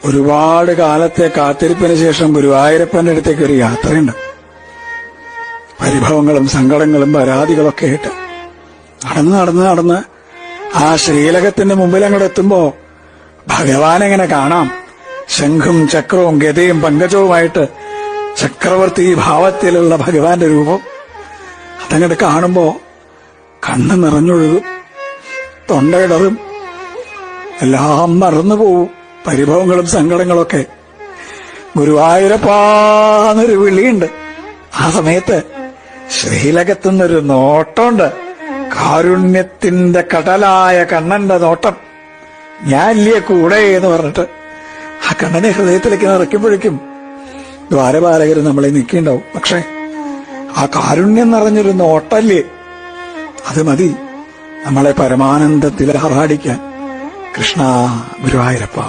ഒരുപാട് കാലത്തെ കാത്തിരിപ്പിന് ശേഷം ഗുരുവായൂരപ്പന്റെ അടുത്തേക്ക് ഒരു യാത്രയുണ്ട്. പരിഭവങ്ങളും സങ്കടങ്ങളും പരാതികളൊക്കെ ആയിട്ട് നടന്ന് ആ ശ്രീലകത്തിന്റെ മുമ്പിൽ അങ്ങോട്ട് എത്തുമ്പോ ഭഗവാനെങ്ങനെ കാണാം. ശംഖും ചക്രവും ഗതയും പങ്കജവുമായിട്ട് ചക്രവർത്തി ഭാവത്തിലുള്ള ഭഗവാന്റെ രൂപം അതങ്ങോട്ട് കാണുമ്പോ കണ്ണ് നിറഞ്ഞൊഴുകും, തൊണ്ടയിടറും, എല്ലാം മറന്നുപോവും. പരിഭവങ്ങളും സങ്കടങ്ങളൊക്കെ. ഗുരുവായൂരപ്പാന്നൊരു വിളിയുണ്ട്. ആ സമയത്ത് ശ്രീലകത്തുനിന്നൊരു നോട്ടമുണ്ട്. കാരുണ്യത്തിന്റെ കടലായ കണ്ണന്റെ നോട്ടം. ഞാൻ ഇല്ലേ കൂടെ എന്ന് പറഞ്ഞിട്ട് ആ കണ്ണനെ ഹൃദയത്തിലേക്ക് നിറയ്ക്കുമ്പോഴേക്കും ദ്വാരപാലകർ നമ്മളെ നിൽക്കിണ്ടാവും. പക്ഷെ ആ കാരുണ്യം നിറഞ്ഞൊരു നോട്ടല്ലേ, അത് മതി നമ്മളെ പരമാനന്ദത്തിൽ ആറാടിക്കാൻ. കൃഷ്ണ ഗുരുവായൂരപ്പ.